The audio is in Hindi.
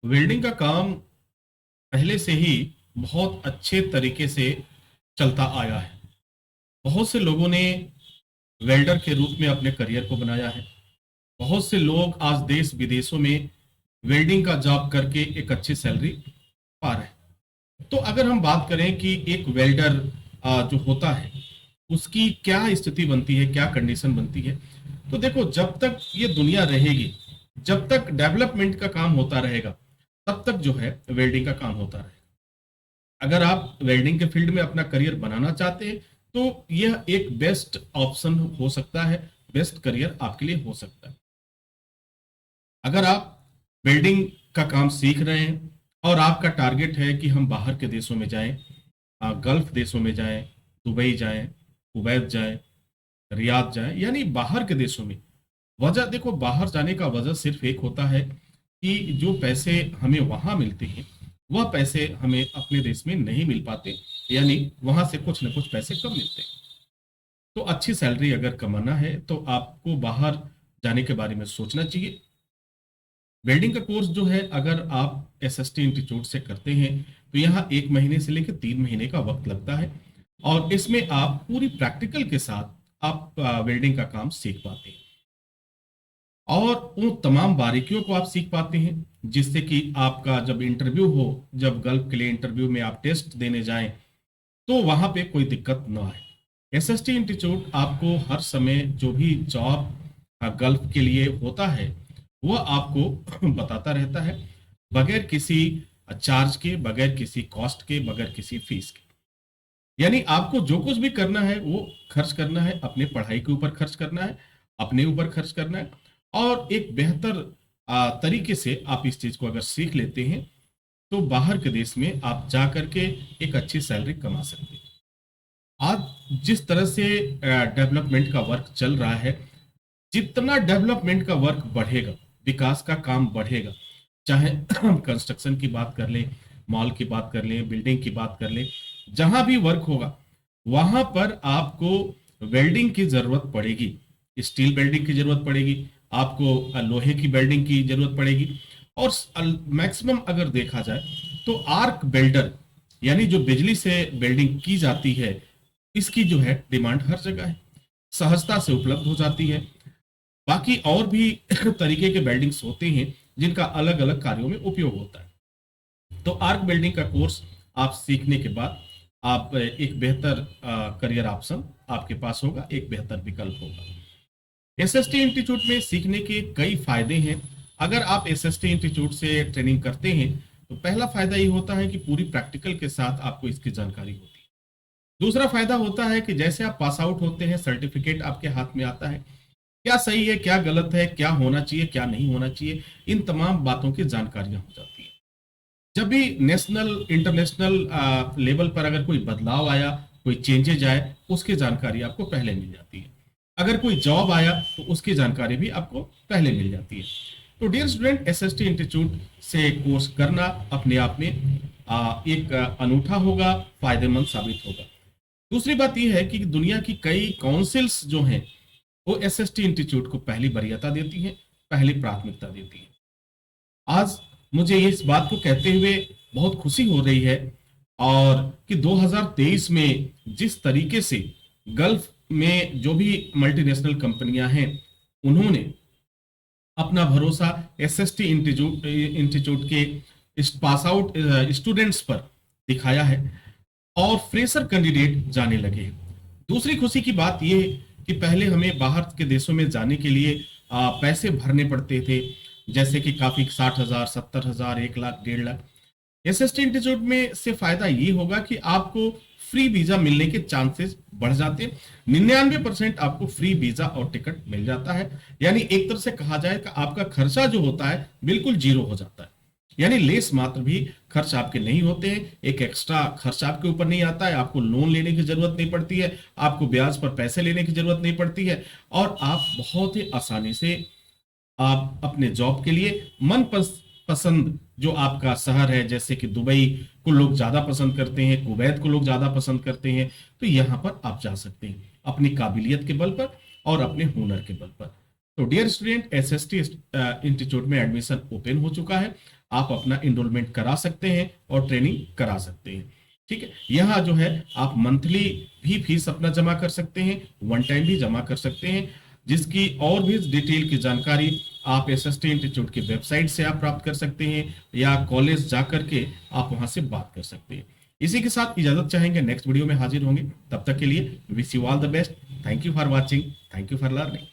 वेल्डिंग का काम पहले से ही बहुत अच्छे तरीके से चलता आया है। बहुत से लोगों ने वेल्डर के रूप में अपने करियर को बनाया है। बहुत से लोग आज देश विदेशों में वेल्डिंग का जॉब करके एक अच्छी सैलरी पा रहे हैं। तो अगर हम बात करें कि एक वेल्डर जो होता है उसकी क्या स्थिति बनती है, क्या कंडीशन बनती है, तो देखो, जब तक ये दुनिया रहेगी, जब तक डेवलपमेंट का काम होता रहेगा, तब तक जो है वेल्डिंग का काम होता रहेगा। अगर आप वेल्डिंग के फील्ड में अपना करियर बनाना चाहते हैं तो यह एक बेस्ट ऑप्शन हो सकता है, बेस्ट करियर आपके लिए हो सकता है। अगर आप वेल्डिंग का काम सीख रहे हैं और आपका टारगेट है कि हम बाहर के देशों में जाएं, गल्फ देशों में जाएं, दुबई जाएं, कुवैत जाएं, रियाद जाएं, यानी बाहर के देशों में। वजह देखो, बाहर जाने का वजह सिर्फ एक होता है कि जो पैसे हमें वहां मिलते हैं वह पैसे हमें अपने देश में नहीं मिल पाते, यानी वहां से कुछ ना कुछ पैसे कम मिलते हैं। तो अच्छी सैलरी अगर कमाना है तो आपको बाहर जाने के बारे में सोचना चाहिए। वेल्डिंग का कोर्स जो है, अगर आप एसएसटी इंस्टीट्यूट से करते हैं तो यहाँ 1 महीने से लेकर 3 महीने का वक्त लगता है और इसमें आप पूरी प्रैक्टिकल के साथ आप वेल्डिंग का काम सीख पाते हैं और उन तमाम बारीकियों को आप सीख पाते हैं जिससे कि आपका जब इंटरव्यू हो, जब गल्फ के लिए इंटरव्यू में आप टेस्ट देने जाएं, तो वहां पे कोई दिक्कत ना आए। एसएसटी इंस्टीट्यूट आपको हर समय जो भी जॉब गल्फ के लिए होता है वह आपको बताता रहता है, बगैर किसी चार्ज के, बगैर किसी कॉस्ट के, बगैर किसी फीस के। यानी आपको जो कुछ भी करना है वो खर्च करना है, अपने पढ़ाई के ऊपर खर्च करना है, अपने ऊपर खर्च करना है और एक बेहतर तरीके से आप इस चीज को अगर सीख लेते हैं तो बाहर के देश में आप जा करके एक अच्छी सैलरी कमा सकते हैं। आज जिस तरह से डेवलपमेंट का वर्क चल रहा है, जितना डेवलपमेंट का वर्क बढ़ेगा, विकास का काम बढ़ेगा, चाहे हम कंस्ट्रक्शन की बात कर लें, मॉल की बात कर लें, बिल्डिंग की बात कर लें, जहां भी वर्क होगा वहां पर आपको वेल्डिंग की जरूरत पड़ेगी। स्टील वेल्डिंग की जरूरत पड़ेगी, आपको लोहे की वेल्डिंग की जरूरत पड़ेगी और मैक्सिमम अगर देखा जाए तो आर्क वेल्डर, यानी जो बिजली से वेल्डिंग की जाती है, इसकी जो है डिमांड हर जगह है, सहजता से उपलब्ध हो जाती है। बाकी और भी तरीके के वेल्डिंग्स होते हैं जिनका अलग अलग कार्यों में उपयोग होता है। तो आर्क वेल्डिंग का कोर्स आप सीखने के बाद आप एक बेहतर करियर ऑप्शन आपके पास होगा, एक बेहतर विकल्प होगा। एसएसटी इंस्टीट्यूट में सीखने के कई फायदे हैं। अगर आप एसएसटी इंस्टीट्यूट से ट्रेनिंग करते हैं तो पहला फायदा ये होता है कि पूरी प्रैक्टिकल के साथ आपको इसकी जानकारी होती है। दूसरा फायदा होता है कि जैसे आप पास आउट होते हैं, सर्टिफिकेट आपके हाथ में आता है, क्या सही है, क्या गलत है, क्या होना चाहिए, क्या नहीं होना चाहिए, इन तमाम बातों की जानकारियां हो जाती है। जब भी नेशनल इंटरनेशनल लेवल पर अगर कोई बदलाव आया, कोई चेंजेज आए, उसकी जानकारी आपको पहले मिल जाती है। अगर कोई जॉब आया तो उसकी जानकारी भी आपको पहले मिल जाती है। तो डियर स्टूडेंट, एसएसटी इंस्टीट्यूट से कोर्स करना अपने आप में एक अनूठा होगा, फायदेमंद साबित होगा। दूसरी बात यह है कि दुनिया की कई काउंसिल्स जो हैं वो एसएसटी इंस्टीट्यूट को पहली वरीयता देती हैं, पहली प्राथमिकता देती हैं। आज मुझे इस बात को कहते हुए बहुत खुशी हो रही है और कि 2023 में जिस तरीके से गल्फ में जो भी मल्टीनेशनल कंपनियां हैं उन्होंने अपना भरोसा एसएसटी इंस्टीट्यूट इंस्टीट्यूट के पास आउट स्टूडेंट्स पर दिखाया है और फ्रेशर कैंडिडेट जाने लगे हैं। दूसरी खुशी की बात यह कि पहले हमें बाहर के देशों में जाने के लिए पैसे भरने पड़ते थे, जैसे कि काफी 60,000, 70,000, 1 लाख, 1.5 लाख। एसएसटी इंस्टीट्यूट में से फायदा ये होगा कि आपको फ्री वीजा मिलने के चांसेस बढ़ जाते हैं। 99% आपको फ्री वीजा और टिकट मिल जाता है। यानी एक तरह से कहा जाए कि आपका खर्चा जो होता है बिल्कुल जीरो हो जाता है। यानी लेस मात्र भी खर्च आपके नहीं होते हैं, एक एक्स्ट्रा खर्च आपके ऊपर नहीं आता है, आपको लोन लेने की जरूरत नहीं पड़ती है, आपको ब्याज पर पैसे लेने की जरूरत नहीं पड़ती है और आप बहुत ही आसानी से आप अपने जॉब के लिए मन पसंद जो आपका शहर है, जैसे कि दुबई को लोग ज्यादा पसंद करते हैं, कुवैत को लोग ज्यादा पसंद करते हैं, तो यहां पर आप जा सकते हैं अपनी काबिलियत के बल पर और अपने हुनर के बल पर। तो डियर स्टूडेंट, एसएसटी इंस्टीट्यूट में एडमिशन ओपन हो चुका है। आप अपना इनरोलमेंट करा सकते हैं और ट्रेनिंग करा सकते हैं। ठीक है, यहाँ जो है आप मंथली भी फीस अपना जमा कर सकते हैं, वन टाइम भी जमा कर सकते हैं, जिसकी और भी डिटेल की जानकारी आप एसएसटी इंस्टीट्यूट की वेबसाइट से आप प्राप्त कर सकते हैं या कॉलेज जा करके आप वहां से बात कर सकते हैं। इसी के साथ इजाजत चाहेंगे, नेक्स्ट वीडियो में हाजिर होंगे। तब तक के लिए wish you all the best. Thank you for watching, thank you for learning.